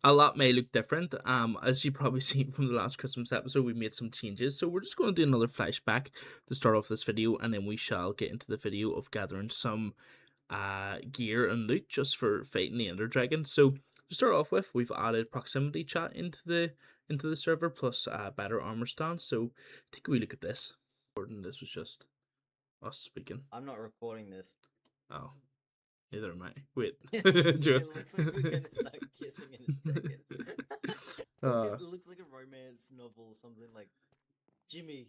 A lot may look different. As you probably seen from the last Christmas episode, we made some changes. So we're just going to do another flashback to start off this video, and then we shall get into the video of gathering some gear and loot just for fighting the enderdragon. So to start off with, we've added proximity chat into the server plus better armor stance. So take a wee look at this. This was just us speaking. I'm not recording this. Oh, neither am I. Wait. It looks like we're gonna start kissing in a second. uh, It looks like a romance novel or something like, Jimmy,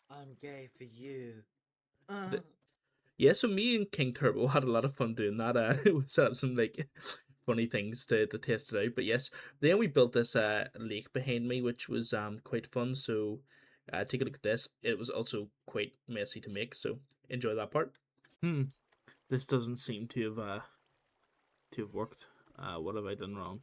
I'm gay for you. Yeah, so me and King Turbo had a lot of fun doing that. We set up some like funny things to test it out. But yes, then we built this lake behind me, which was quite fun. So take a look at this. It was also quite messy to make, so enjoy that part. This doesn't seem to have worked. What have I done wrong?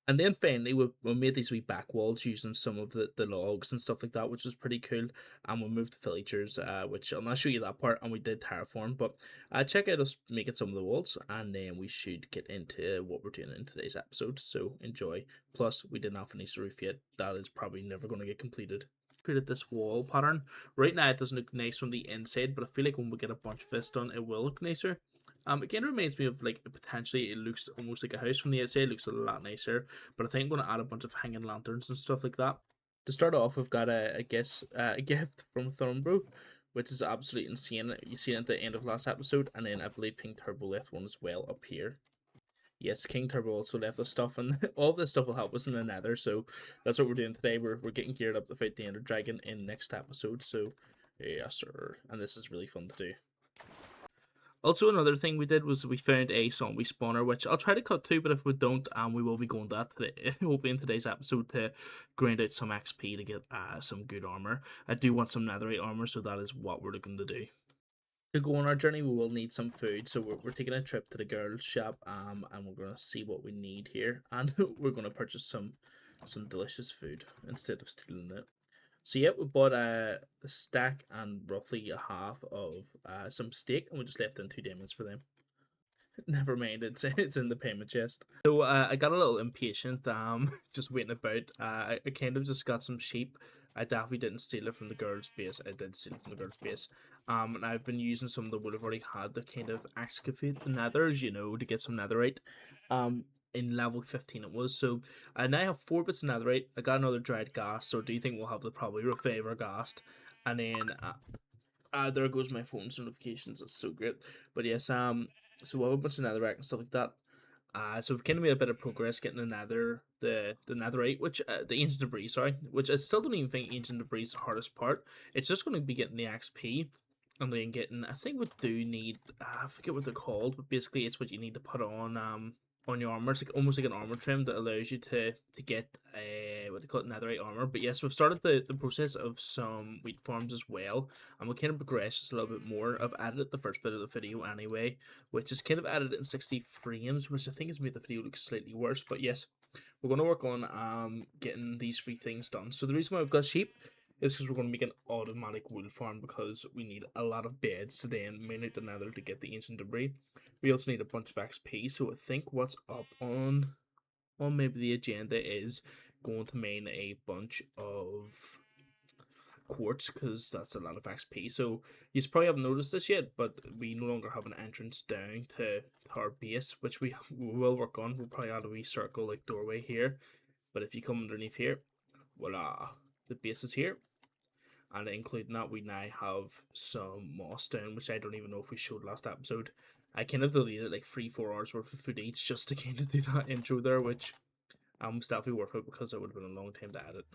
And then finally, we made these wee back walls using some of the logs and stuff like that, which was pretty cool. And we moved the villagers, which I'll not show you that part, and we did terraform. But check out us making some of the walls, and then we should get into what we're doing in today's episode. So enjoy. Plus, we did not finish the roof yet. That is probably never going to get completed. Created this wall pattern. Right now, it doesn't look nice from the inside, but I feel like when we get a bunch of this done, it will look nicer. It kind of reminds me of like potentially it looks almost like a house from the outside. It looks a lot nicer, but I think I'm gonna add a bunch of hanging lanterns and stuff like that. To start off, we've got a gift from Thornbro, which is absolutely insane. You see it at the end of last episode, and then I believe King Turbo left one as well up here. Yes, King Turbo also left us stuff, and all this stuff will help us in the Nether. So that's what we're doing today. We're getting geared up to fight the Ender Dragon in next episode. So yes, sir, and this is really fun to do. Also, another thing we did was we found a zombie spawner, which I'll try to cut to, but if we don't, we will be going to that today. Hopefully in today's episode to grind out some XP to get some good armor. I do want some netherite armor, so that is what we're looking to do. To go on our journey, we will need some food, so we're taking a trip to the girls' shop, and we're gonna see what we need here, and we're gonna purchase some delicious food instead of stealing it. So yeah, we bought a stack and roughly a half of some steak, and we just left in 2 diamonds for them. Never mind, it's in the payment chest. So I got a little impatient, just waiting about. I kind of just got some sheep. I definitely didn't steal it from the girls' base. I did steal it from the girls' base. And I've been using some of the wood I've already had to kind of excavate the nethers, to get some netherite. In level 15 it was. So I now have 4 bits of netherite. I got another dried ghast, so do you think we'll have to probably revive our ghast? And then there goes my phone's notifications. That's so great. But yes, so we'll have a bunch of netherrack and stuff like that. So we've kind of made a bit of progress getting the netherite, which the ancient debris, sorry, which I still don't even think ancient debris is the hardest part. It's just going to be getting the XP, and then getting. I think we do need. I forget what they're called, but basically it's what you need to put on your armor. It's like almost like an armor trim that allows you to get what they call it, netherite armor. But yes, we've started the process of some wheat farms as well, and we kind of progress just a little bit more. I've added the first bit of the video anyway, which is kind of added in 60 frames, which I think has made the video look slightly worse. But yes, we're going to work on getting these 3 things done. So the reason why we've got sheep is because we're going to make an automatic wool farm, because we need a lot of beds to then mine out the nether to get the ancient debris. We also need a bunch of XP, so I think what's up on maybe the agenda is going to mine a bunch of quartz, because that's a lot of XP. So you probably haven't noticed this yet, but we no longer have an entrance down to our base, which we will work on. We'll probably add a wee circle like doorway here, but if you come underneath here, voila, the base is here. And including that, we now have some moss down, which I don't even know if we showed last episode. I kind of deleted like 3-4 hours worth of footage just to kind of do that intro there, which was definitely worth it because it would have been a long time to edit.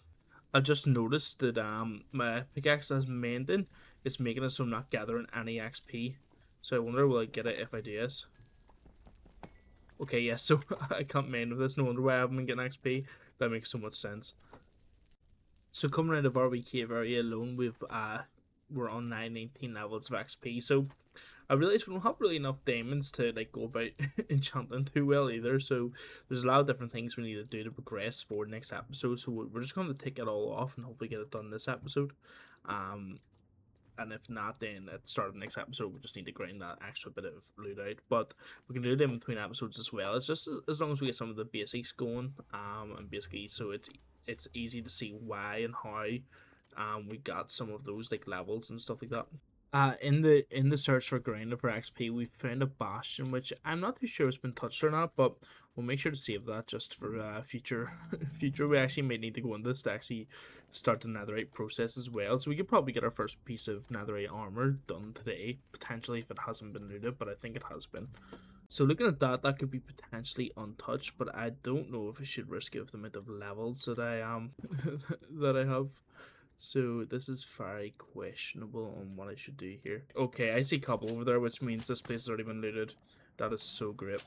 I just noticed that my pickaxe as mending is making it so I'm not gathering any XP. So I wonder will I get it if I do this. Okay, yes, so I can't mend with this. No wonder why I haven't been getting XP. That makes so much sense. So coming out of our wee cave area alone, we're on 919 levels of XP. So I realize we don't have really enough diamonds to like go about enchanting too well either. So there's a lot of different things we need to do to progress for the next episode. So we're just going to take it all off and hopefully get it done this episode. and if not, then at the start of the next episode, we just need to grind that extra bit of loot out. But we can do it in between episodes as well. It's just as long as we get some of the basics going, and basically, so it's easy to see why and how, we got some of those like levels and stuff like that. In the search for grinder for XP, we found a bastion, which I'm not too sure has been touched or not, but we'll make sure to save that just for future future. We actually may need to go into this to actually start the netherite process as well. So we could probably get our first piece of netherite armor done today, potentially if it hasn't been looted, but I think it has been. So looking at that, that could be potentially untouched, but I don't know if I should risk it with the amount of levels that I that I have. So this is very questionable on what I should do here. Okay, I see cobble over there, which means this place has already been looted. That is so great.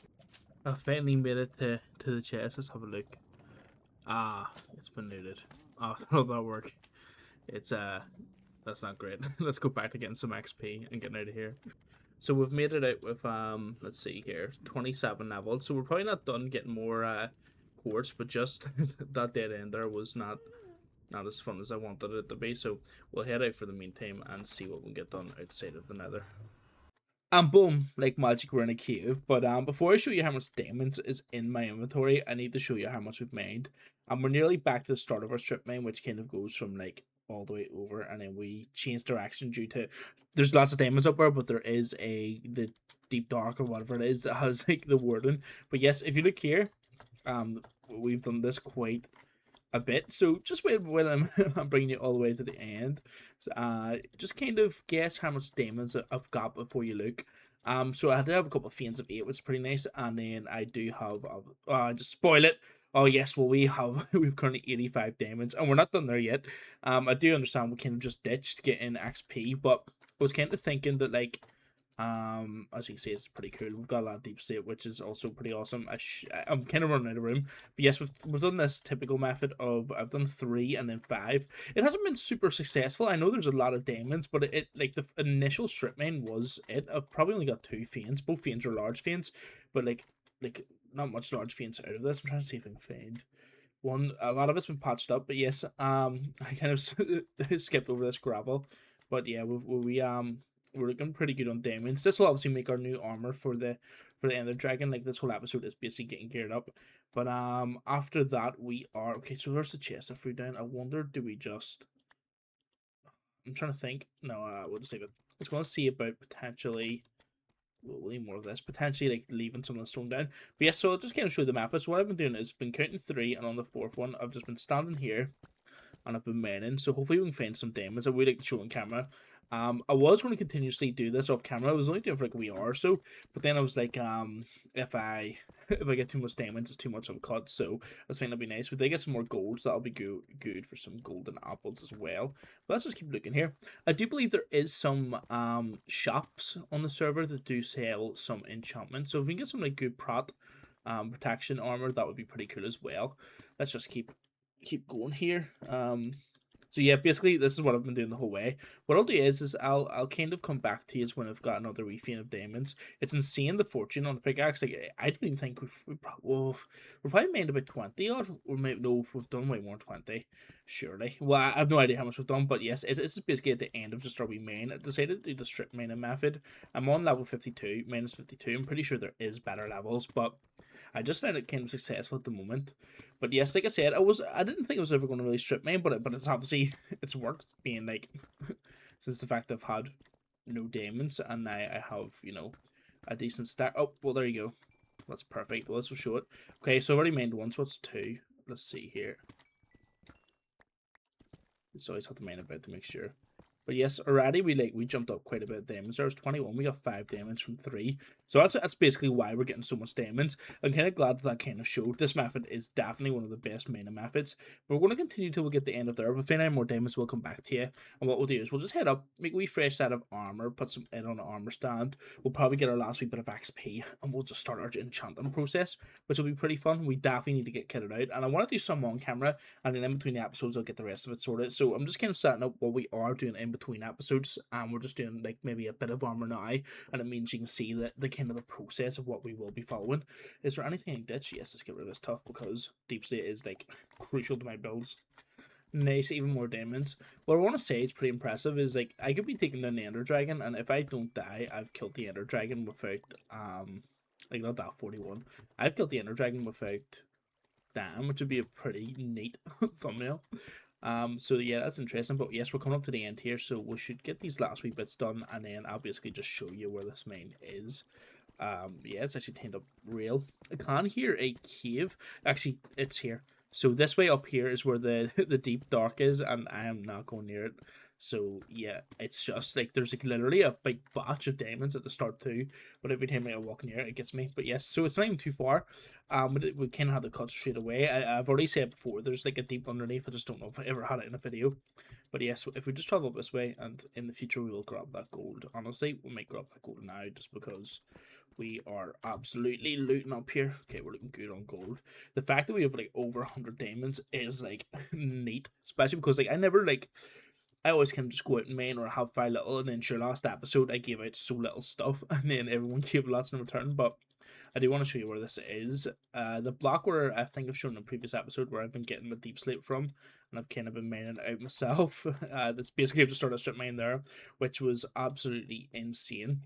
I finally made it to the chest. Let's have a look. Ah, it's been looted. Oh, that work. It's that's not great. Let's go back to getting some XP and getting out of here. So we've made it out with let's see here, 27 levels. So we're probably not done getting more quartz, but just that dead end there was not as fun as I wanted it to be. So we'll head out for the meantime and see what we can get done outside of the nether. And boom, like magic, we're in a cave. But before I show you how much diamonds is in my inventory, I need to show you how much we've mined. And we're nearly back to the start of our strip mine, which kind of goes from like all the way over, and then we change direction due to there's lots of diamonds up there, but there is the deep dark or whatever it is that has like the wording. But yes, if you look here, we've done this quite a bit. So just wait when I'm bringing you all the way to the end. So, just kind of guess how much diamonds I've got before you look. So I did have a couple of fiends of 8, which is pretty nice, and then I do have. Just spoil it. Oh yes, well we've currently 85 diamonds, and we're not done there yet. I do understand we kind of just ditched getting XP, but I was kind of thinking that like as you can see, it's pretty cool. We've got a lot of deep state, which is also pretty awesome. I'm kind of running out of room, but yes, we've done this typical method of I've done 3 and then 5. It hasn't been super successful. I know there's a lot of diamonds, but it like the initial strip mine was it. I've probably only got 2 fiends. Both fiends are large fiends, but like not much large fiends out of this. I'm trying to see if I can find one. A lot of it's been patched up, but yes, I kind of skipped over this gravel, but yeah, we're looking pretty good on diamonds. This will obviously make our new armor for the enderdragon. Like this whole episode is basically getting geared up, but after that we are okay. So there's the chest of food down. I wonder, do we just? I'm trying to think. No, we'll just leave it. I was going to see about potentially we'll need more of this. Potentially like leaving some of the stone down. But yeah, so I'll just kind of show you the map. So what I've been doing is been counting 3, and on the 4th one, I've just been standing here and I've been mining. So hopefully we can find some diamonds. I would like to show on camera. I was going to continuously do this off camera. I was only doing for like a wee hour or so, but then I was like, if I if I get too much diamonds, it's too much of a cut. So I was thinking that'd be nice. But they get some more golds, that'll be good for some golden apples as well. But let's just keep looking here. I do believe there is some shops on the server that do sell some enchantments. So if we can get some like good protection armor, that would be pretty cool as well. Let's just keep going here. So yeah, basically this is what I've been doing the whole way. What I'll do is I'll kind of come back to you when I've got another wee fiend of diamonds. It's insane the fortune on the pickaxe. Like I don't even think we're probably made about 20 odd, or maybe no, we've done way more than 20, surely. Well, I have no idea how much we've done, but yes, it's basically at the end of just our wee main. I decided to do the strip mining method. I'm on level 52, minus 52. I'm pretty sure there is better levels, but I just found it kind of successful at the moment. But yes, like I said, I didn't think I was ever going to really strip mine, but it's obviously it's worked being like since the fact I've had no diamonds and I have a decent stack. Oh well, there you go. That's perfect. Well, let's show it. Okay, so I already mined one, so what's 2? Let's see here. So I always have to mine a bit to make sure. But yes, already we jumped up quite a bit of diamonds. There was 21. We got 5 diamonds from 3. So that's basically why we're getting so much diamonds. I'm kind of glad that kind of showed. This method is definitely one of the best mining methods. But we're going to continue till we get the end of there. But if we find any more diamonds, we'll come back to you. And what we'll do is we'll just head up, make a wee fresh set of armor, put some in on an armor stand. We'll probably get our last wee bit of XP, and we'll just start our enchanting process, which will be pretty fun. We definitely need to get kitted out. And I want to do some on camera, and then in between the episodes, I'll get the rest of it sorted. So I'm just kind of setting up what we are doing in between episodes, and we're just doing like maybe a bit of armor now, and it means you can see the kind of the process of what we will be following. Is there anything I ditch? Yes, let's get rid of this tough because deep state is like crucial to my builds. Nice, even more diamonds. What I want to say is pretty impressive is like I could be taking down the enderdragon, and if I don't die, I've killed the enderdragon without like not that 41. I've killed the enderdragon without damn, which would be a pretty neat thumbnail. So yeah, that's interesting. But yes, we're coming up to the end here, so we should get these last wee bits done, and then I'll basically just show you where this mine is. Yeah, it's actually turned up real. I can hear a cave. Actually, it's here. So this way up here is where the the deep dark is, and I am not going near it. So yeah, it's just like there's like literally a big batch of diamonds at the start too, but every time I walk near it, it gets me. But yes, so it's not even too far. We can have the cut straight away. I've already said before, there's like a deep underneath. I just don't know if I ever had it in a video. But yes, if we just travel up this way, and in the future we will grab that gold. Honestly, we might grab that gold now just because we are absolutely looting up here. Okay, we're looking good on gold. The fact that we have like over 100 diamonds is like neat, especially because like I never like I always kind of just go out and main or have very little, and then sure last episode I gave out so little stuff, and then everyone gave lots in return. But I do want to show you where this is. The block where I think I've shown in a previous episode where I've been getting the deep slate from, and I've kind of been mining it out myself. That's basically I've just started a strip mine there, which was absolutely insane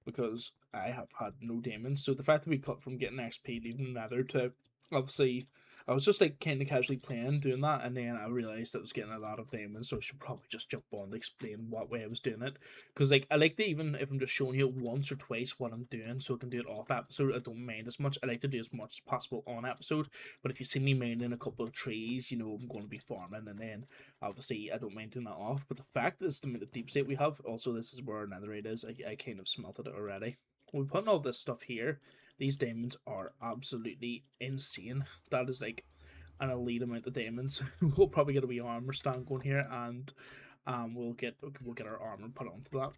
because I have had no diamonds. So the fact that we cut from getting XP, leaving the nether to obviously, I was just like kind of casually playing, doing that, and then I realized I was getting a lot of diamonds, so I should probably just jump on to explain what way I was doing it. Because like I like to, even if I'm just showing you once or twice what I'm doing, so I can do it off episode. I don't mind as much. I like to do as much as possible on episode. But if you see me mining a couple of trees, you know I'm going to be farming, and then obviously I don't mind doing that off. But the fact is the amount of deep state we have. Also, this is where our netherite is. I kind of smelted it already. We're putting all this stuff here. These diamonds are absolutely insane. That is like an elite amount of diamonds. We'll probably get a wee armor stand going here, and we'll get our armor put onto that.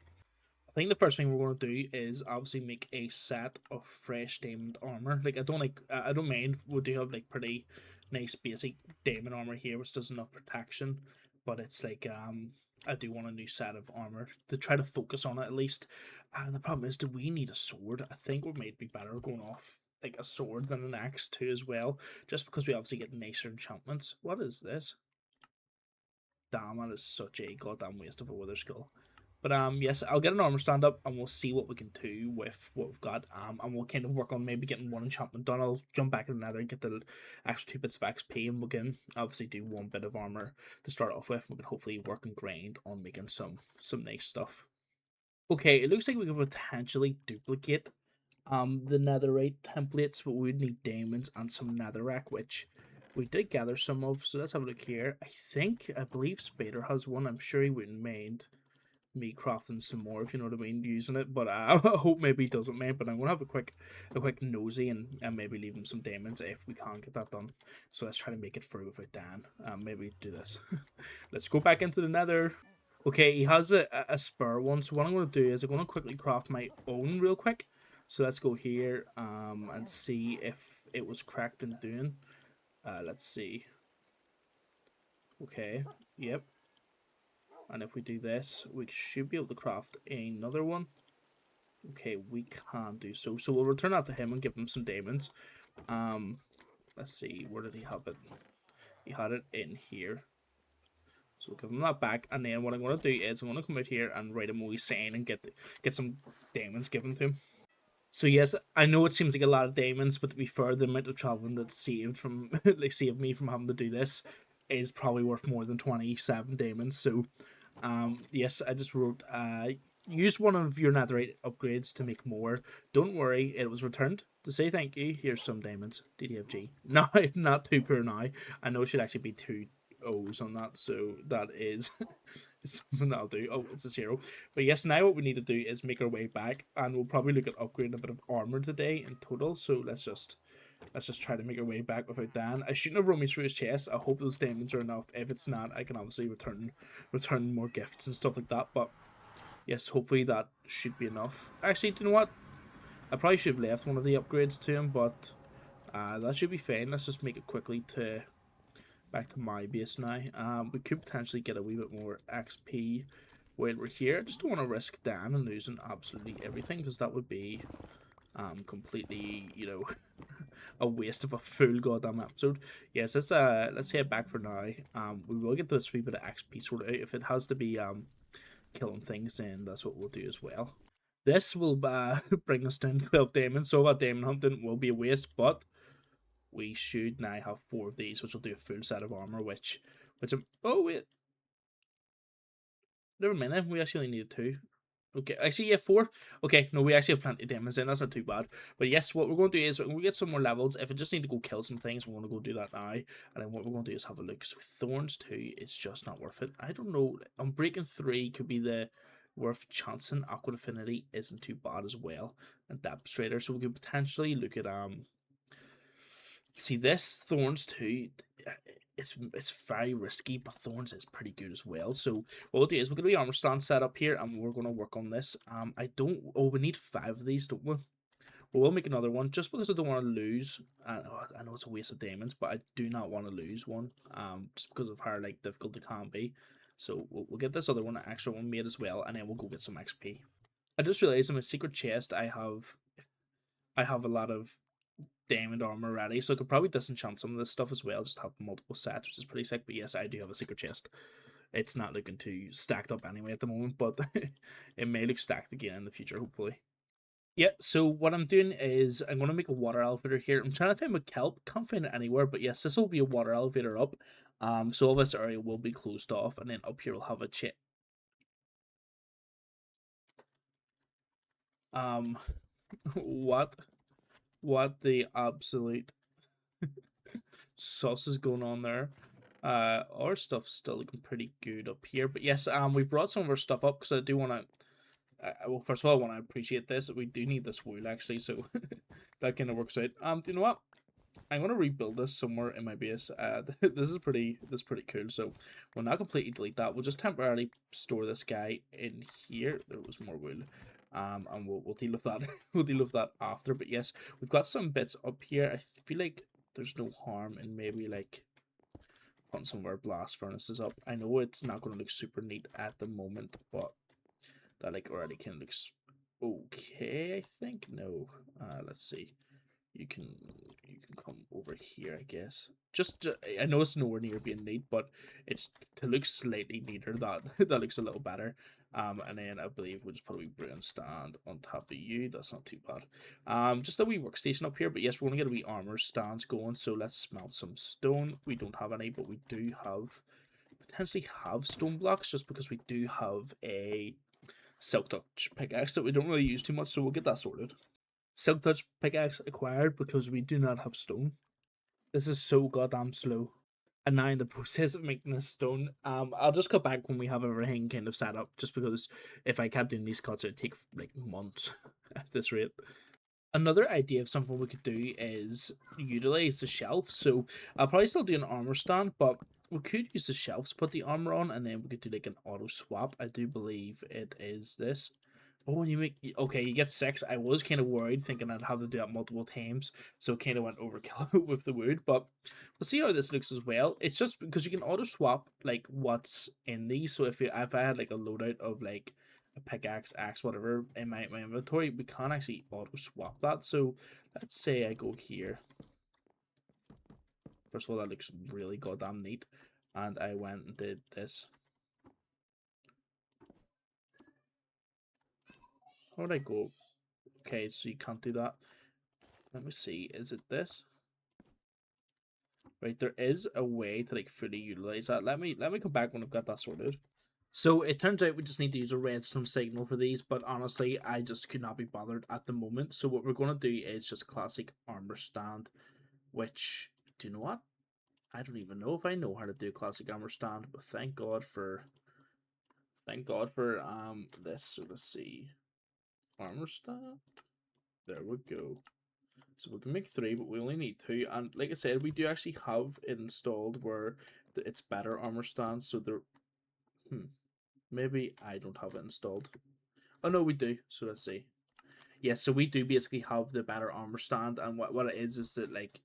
I think the first thing we're going to do is obviously make a set of fresh diamond armor. Like I don't mind. We do have like pretty nice basic diamond armor here, which does enough protection. But it's like I do want a new set of armor to try to focus on it at least. And the problem is, do we need a sword? I think we might be better going off like a sword than an axe too as well, just because we obviously get nicer enchantments. What is this? Damn, that is such a goddamn waste of a wither skull. But yes, I'll get an armor stand up and we'll see what we can do with what we've got. And we'll kind of work on maybe getting one enchantment done. I'll jump back in the nether and get the extra 2 bits of XP, and we can obviously do 1 bit of armor to start off with. We can hopefully work and grind on making some nice stuff. Okay, it looks like we can potentially duplicate the netherite templates, but we'd need diamonds and some netherrack, which we did gather some of. So let's have a look here. I believe Spader has one. I'm sure he wouldn't mind me crafting some more, if you know what I mean, using it. But I hope maybe he doesn't mind. But I'm gonna have a quick nosy and maybe leave him some diamonds if we can't get that done. So let's try to make it through without Dan. Maybe do this. Let's go back into the nether. Okay, he has a spare one. So what I'm gonna do is I'm gonna quickly craft my own real quick. So let's go here and see if it was correct in doing. Let's see. Okay, yep. And if we do this, we should be able to craft another one. Okay, we can do so. So we'll return that to him and give him some diamonds. Let's see, where did he have it? He had it in here. So we'll give him that back, and then what I'm going to do is I'm going to come out here and write him a wee sign and get some diamonds given to him. So yes, I know it seems like a lot of diamonds, but to be fair, the amount of traveling that's saved from like saved me from having to do this is probably worth more than 27 diamonds. So yes, I just wrote use one of your netherite upgrades to make more. Don't worry, it was returned. To say thank you, here's some diamonds. DDFG. No, not too poor now. I know it should actually be 2 O's on that, so that is something that I'll do. Oh, it's a 0. But yes, now what we need to do is make our way back, and we'll probably look at upgrading a bit of armor today in total. So let's just try to make our way back without Dan. I shouldn't have run me through his chest. I hope those diamonds are enough. If it's not, I can obviously return more gifts and stuff like that. But yes, hopefully that should be enough. Actually, do you know what? I probably should have left one of the upgrades to him, but that should be fine. Let's just make it quickly to back to my base now. We could potentially get a wee bit more XP while we're here. I just don't want to risk Dan and losing absolutely everything, because that would be completely, a waste of a full goddamn episode. Yes, let's head back for now. We will get this wee bit of XP sorted out. If it has to be killing things, then that's what we'll do as well. This will bring us down to 12 diamonds, so that diamond hunting will be a waste, but we should now have 4 of these, which will do a full set of armor, oh wait, never mind then, we actually only need 2. Okay, actually, yeah, 4. Okay, no, we actually have plenty of diamonds in. That's not too bad. But yes, what we're going to do is when we get some more levels, if I just need to go kill some things, we're going to go do that now. And then what we're going to do is have a look. So thorns 2, it's just not worth it. I don't know. Unbreaking 3 could be the worth chancing. Aqua Affinity isn't too bad as well. And Depth Strider. So we could potentially look at see this thorns 2. It's very risky, but thorns is pretty good as well. So what we'll do is we're gonna be armor stand set up here, and we're gonna work on this. I don't. Oh, we need 5 of these, don't we? Well, we'll make another one just because I don't want to lose. I know it's a waste of diamonds, but I do not want to lose one. Just because of how like difficult it can be. So we'll get this other one, an extra one made as well, and then we'll go get some XP. I just realized in my secret chest I have a lot of diamond armor ready, so I could probably disenchant some of this stuff as well, just have multiple sets, which is pretty sick. But yes, I do have a secret chest. It's not looking too stacked up anyway at the moment, but it may look stacked again in the future, hopefully. Yeah, so what I'm doing is I'm going to make a water elevator here. I'm trying to find my kelp, can't find it anywhere, but yes, this will be a water elevator up. So all this area will be closed off, and then up here we'll have a chit. Um, what? What the absolute sauce is going on there? Our stuff's still looking pretty good up here, but yes, we brought some of our stuff up because I do want to. Well, first of all, I want to appreciate this. We do need this wool actually, so that kind of works out. Do you know what? I'm gonna rebuild this somewhere in my base. This is pretty cool. So we'll not completely delete that. We'll just temporarily store this guy in here. There was more wool. And we'll deal with that. We'll deal with that after. But yes, we've got some bits up here. I feel like there's no harm in maybe like putting some of our blast furnaces up. I know it's not gonna look super neat at the moment, but that like already kind of looks okay. I think no. Let's see. You can come over here, I guess. Just I know it's nowhere near being neat, but it's to look slightly neater. That that looks a little better. And then I believe we'll just put a wee broom stand on top of you. That's not too bad. Just a wee workstation up here. But yes, we're gonna get a wee armor stands going. So let's smelt some stone. We don't have any, but we do have potentially have stone blocks just because we do have a silk touch pickaxe that we don't really use too much. So we'll get that sorted. Silk touch pickaxe acquired because we do not have stone. This is so goddamn slow. And now in the process of making this stone, I'll just cut back when we have everything kind of set up, just because if I kept doing these cuts, it'd take like months at this rate. Another idea of something we could do is utilize the shelf. So I'll probably still do an armor stand, but we could use the shelves to put the armor on, and then we could do like an auto swap. I do believe it is this. Oh, and you make okay, you get 6. I was kind of worried, thinking I'd have to do that multiple times, so kind of went overkill with the wood. But we'll see how this looks as well. It's just because you can auto swap like what's in these. So if I had like a loadout of like a pickaxe, axe, whatever in my inventory, we can't actually auto swap that. So let's say I go here. First of all, that looks really goddamn neat, and I went and did this. How would I go? Okay, so you can't do that. Let me see. Is it this? Right, there is a way to like fully utilize that. Let me come back when I've got that sorted. So it turns out we just need to use a redstone signal for these, but honestly, I just could not be bothered at the moment. So what we're gonna do is just classic armor stand, which do you know what? I don't even know if I know how to do a classic armor stand, but thank God for this. So let's see. Armor stand. There we go. So we can make 3, but we only need 2. And like I said, we do actually have it installed where it's better armor stands. So there, maybe I don't have it installed. Oh no, we do. So let's see. Yeah, so we do basically have the better armor stand, and what it is that like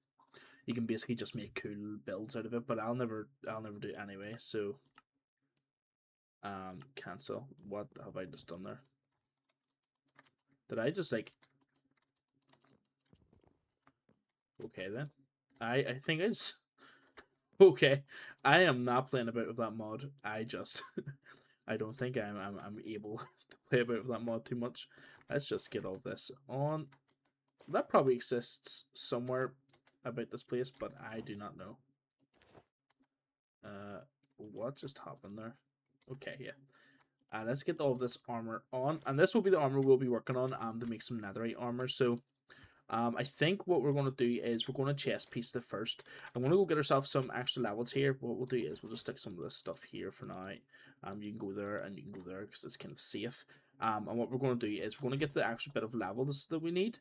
you can basically just make cool builds out of it. But I'll never do it anyway. So cancel. What have I just done there? Did I just like? Okay then. I think it's okay. I am not playing about with that mod. I just I don't think I'm able to play about with that mod too much. Let's just get all this on. That probably exists somewhere about this place, but I do not know. What just happened there? Okay, yeah. Let's get all of this armor on, and this will be the armor we'll be working on to make some netherite armor. So I think what we're going to do is we're going to chest piece it first. I'm going to go get ourselves some extra levels here. What we'll do is we'll just stick some of this stuff here for now. You can go there and you can go there because it's kind of safe. And what we're going to do is we're going to get the extra bit of levels that we need,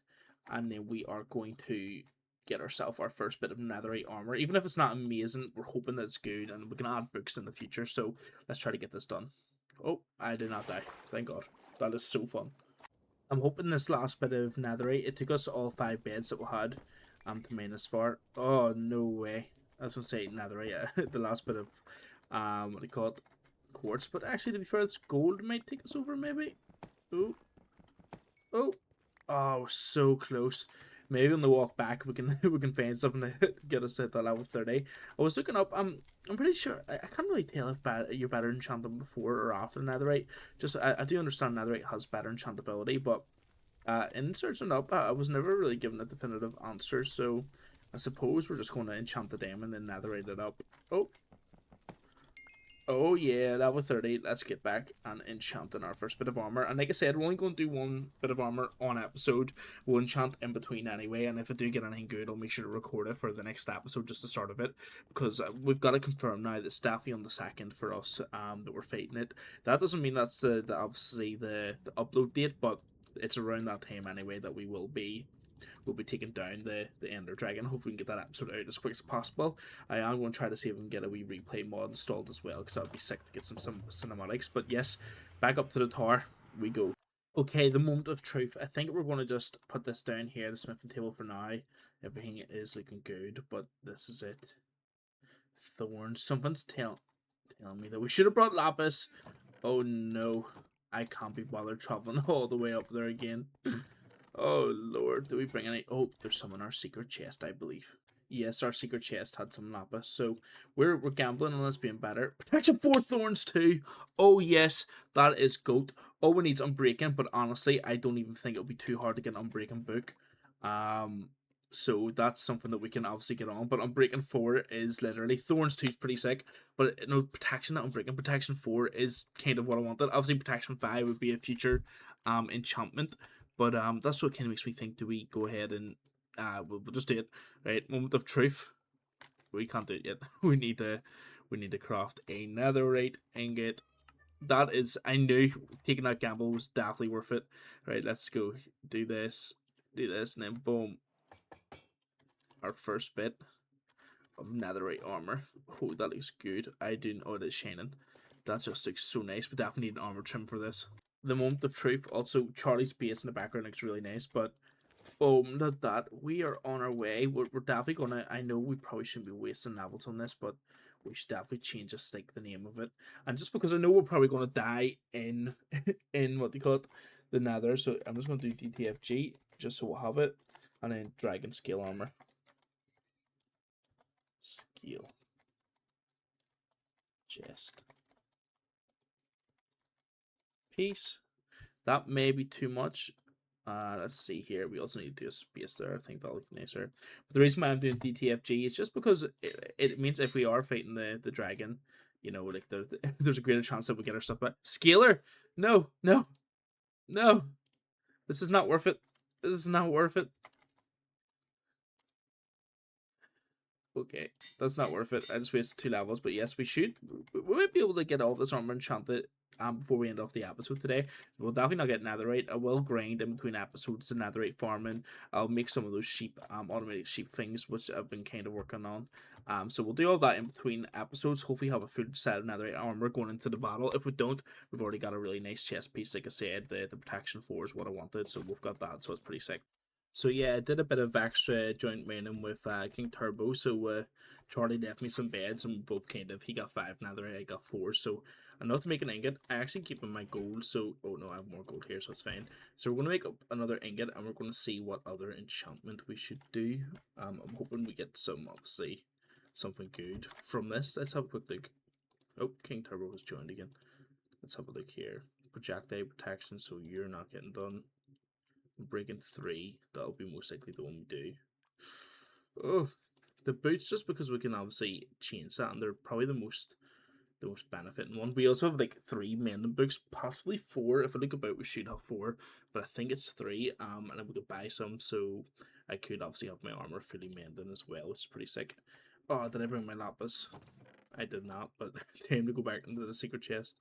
and then we are going to get ourselves our first bit of netherite armor. Even if it's not amazing, we're hoping that it's good, and we can add books in the future. So let's try to get this done. Oh, I did not die. Thank God. That is so fun. I'm hoping this last bit of netherite, it took us all 5 beds that we had to mine this far. Oh, no way. I was going to say netherite, the last bit of, what do you call it, quartz. But actually, to be fair, it's gold might take us over, maybe. Oh, oh. Oh, we're so close. Maybe on the walk back we can we can find something to get us at that level 30. I was looking up. I'm pretty sure I can't really tell if you're better enchanting before or after netherite. Just I do understand netherite has better enchantability, but in searching up, I was never really given a definitive answer. So I suppose we're just going to enchant the diamond and netherite it up. Oh, oh yeah, level 30. Let's get back and enchant in our first bit of armor. And like I said, we're only going to do one bit of armor on episode. We'll enchant in between anyway. And if I do get anything good, I'll make sure to record it for the next episode, just the start of it. Because we've got to confirm now that it's definitely on the second for us that we're fighting it. That doesn't mean that's the obviously the upload date, but it's around that time anyway that we'll be taking down the Ender Dragon. Hope we can get that episode out as quick as possible. I am going to try to see if we can get a wee replay mod installed as well, because that would be sick to get some cinematics. But yes, back up to the tower we go. Okay, the moment of truth. I think we're going to just put this down here, the smithing table for now. Everything is looking good, but this is it. Thorns. Something's telling me that we should have brought lapis. Oh no, I can't be bothered traveling all the way up there again. Oh lord, do we bring any? Oh, there's some in our secret chest, I believe. Yes, our secret chest had some lapis, so we're gambling on this being better. Protection 4 thorns too. Oh yes, that is goat. All we need is unbreaking, but honestly, I don't even think it'll be too hard to get an unbreaking book. Um, so that's something that we can obviously get on. But unbreaking 4 is literally thorns 2 is pretty sick, but no protection, not unbreaking. Protection 4 is kind of what I wanted. Obviously, protection 5 would be a future enchantment. But that's what kind of makes me think: do we go ahead and we'll just do it, right? Moment of truth. We can't do it yet. We need to craft a netherite ingot. That is, I knew taking that gamble was definitely worth it. Right, let's go do this, and then boom, our first bit of netherite armor. Oh, that looks good. I do. Oh, it is shining. That just looks so nice. We definitely need an armor trim for this. The moment of truth. Also, Charlie's base in the background looks really nice, but not that. We are on our way. We're definitely gonna. I know we probably shouldn't be wasting levels on this, but we should definitely change just like the name of it. And just because I know we're probably gonna die in in what they call it, the Nether. So I'm just gonna do DTFG just so we'll have it, and then Dragon Scale Armor. Scale chest piece. That may be too much. Let's see here. We also need to do a space there. I think that'll look nicer. But the reason why I'm doing DTFG is just because it means if we are fighting the dragon, you know, like there's a greater chance that we get our stuff back. Scalar, no, no, no. This is not worth it. This is not worth it. Okay, that's not worth it. I just wasted 2 levels, but yes, we should. We might be able to get all this armor enchanted before we end off the episode today. We'll definitely not get netherite. I will grind in between episodes to netherite farming. I'll make some of those sheep, automatic sheep things, which I've been kind of working on. So we'll do all that in between episodes. Hopefully have a full set of netherite armor going into the battle. If we don't, we've already got a really nice chest piece. Like I said, the protection 4 is what I wanted, so we've got that, so it's pretty sick. So yeah, I did a bit of extra joint mining with King Turbo. So Charlie left me some beds, and we both he got 5 netherite, I got 4. So enough to make an ingot. I actually keep in my gold. So oh no, I have more gold here, so it's fine. So we're gonna make up another ingot, and we're gonna see what other enchantment we should do. I'm hoping we get some obviously something good from this. Let's have a quick look. Oh, King Turbo has joined again. Let's have a look here. Projectile protection, so you're not getting done. Breaking 3, that'll be most likely the one we do. Oh, the boots, just because we can obviously change that, and they're probably the most benefiting one. We also have like 3 mending books, possibly 4. If I look about, we should have 4, but I think it's 3. And then we could buy some, so I could obviously have my armor fully mended as well, which is pretty sick. Oh, did I bring my lapis? I did not, but time to go back into the secret chest.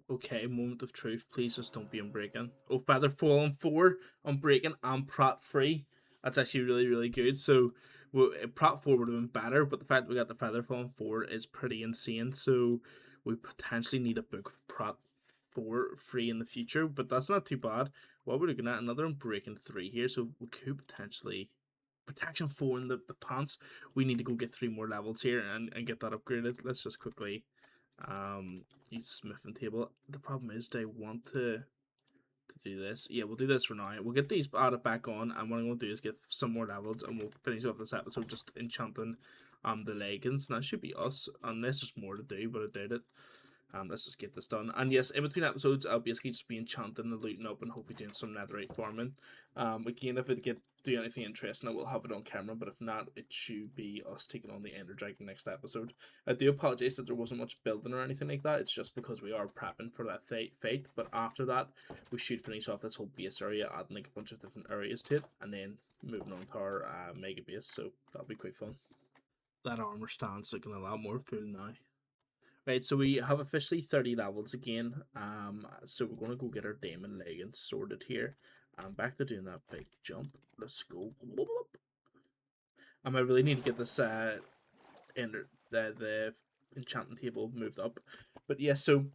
Okay, moment of truth. Please just don't be unbreaking. Oh, Feather Fallen 4, unbreaking, and Prot 3. That's actually really, really good. So, Prot 4 would have been better, but the fact that we got the Feather Fallen 4 is pretty insane. So, we potentially need a book of Prot 4 free in the future, but that's not too bad. What we're looking at, another unbreaking 3 here, so we could potentially. Protection 4 in the pants. We need to go get 3 more levels here and get that upgraded. Let's just quickly use smithing table. The problem is, do I want to do this? Yeah, we'll do this for now. We'll get these added back on, and what I'm going to do is get some more levels, and we'll finish off this episode just enchanting the leggings. And that should be us, unless there's more to do, but I doubt it. Let's just get this done. And yes, in between episodes, I'll basically just be enchanting and looting up and hopefully doing some netherite farming. Again, if it get do anything interesting, I will have it on camera. But if not, it should be us taking on the enderdragon next episode. I do apologize that there wasn't much building or anything like that. It's just because we are prepping for that fate. But after that, we should finish off this whole base area, adding like a bunch of different areas to it, and then moving on to our mega base. So that'll be quite fun. That armor stand's looking a lot more full now. Right, so we have officially 30 levels again. So we're gonna go get our diamond leggings sorted here. Back to doing that big jump. Let's go. I really need to get this the enchanting table moved up. But yeah, so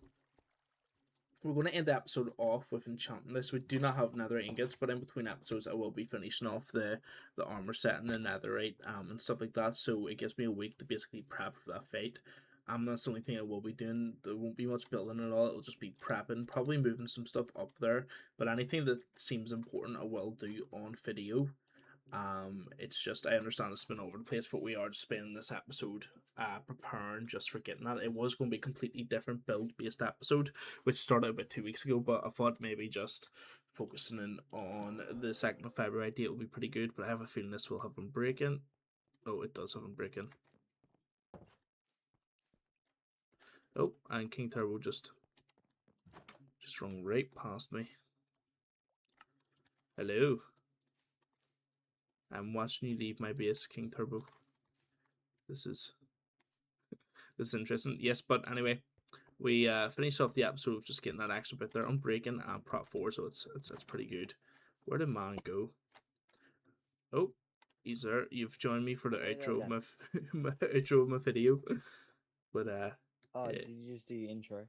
we're going to end the episode off with enchanting this. We do not have nether ingots, but in between episodes, I will be finishing off the armor set and the netherite and stuff like that. So it gives me a week to basically prep for that fate. That's the only thing I will be doing. There won't be much building at all. It'll just be prepping, probably moving some stuff up there. But anything that seems important, I will do on video. It's just I understand it's been over the place, but we are just spending this episode preparing just for getting that. It was going to be a completely different build based episode, which started about 2 weeks ago, but I thought maybe just focusing in on the 2nd of February date will be pretty good. But I have a feeling this will have them breaking. Oh, it does have them breaking. Oh, and King Turbo just run right past me. Hello. I'm watching you leave my base, King Turbo. This is interesting. Yes, but anyway, we finished off the episode of just getting that extra bit there on breaking and prop 4, so it's pretty good. Where did man go? Oh, he's there. You've joined me for the outro of my outro of my video. But Did you just do your intro?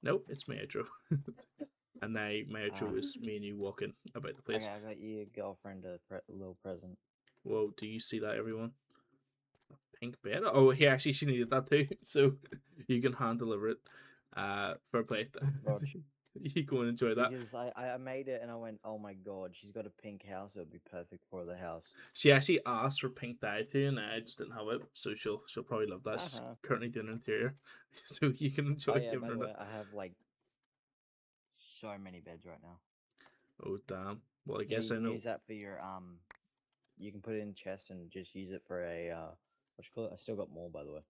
Nope, it's my outro. And now my outro is me and you walking about the place. Okay, I got your girlfriend a little present. Whoa, do you see that, everyone? Pink bed. Oh, he actually she needed that too, so you can hand deliver it. Fair play. You go and enjoy that. Because I made it and I went, oh my god, she's got a pink house. It would be perfect for the house. She actually asked for pink dye too, and I just didn't have it, so she'll probably love that. She's currently doing an interior, so you can enjoy giving her that. I have like so many beds right now. Oh damn! Well, I So guess you I can know. use that for your You can put it in chest and just use it for a what you call it? I still got more, by the way.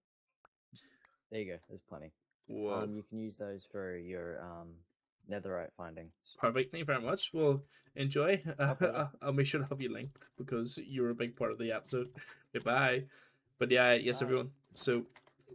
There you go. There's plenty. Whoa. You can use those for your netherite findings. Perfect. Thank you very much. Well, enjoy. I'll make sure to have you linked because you're a big part of the episode. Goodbye. But yeah, yes, Bye. everyone. So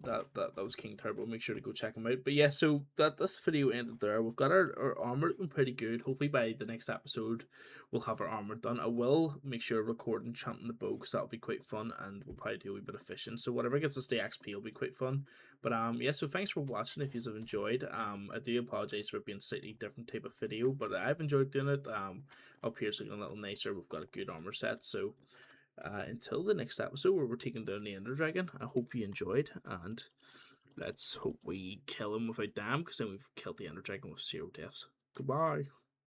That was King Turbo. Make sure to go check him out. But yeah, so this video ended there. We've got our armor looking pretty good. Hopefully by the next episode we'll have our armor done. I will make sure to record enchanting the bow because that'll be quite fun, and we'll probably do a wee bit of fishing. So whatever gets us the XP will be quite fun. But yeah, so thanks for watching. If you have enjoyed, I do apologize for it being a slightly different type of video, but I've enjoyed doing it. Up here's looking a little nicer. We've got a good armor set, so. Until the next episode where we're taking down the enderdragon, I hope you enjoyed, and let's hope we kill him without damn, because then we've killed the enderdragon with 0 deaths. Goodbye.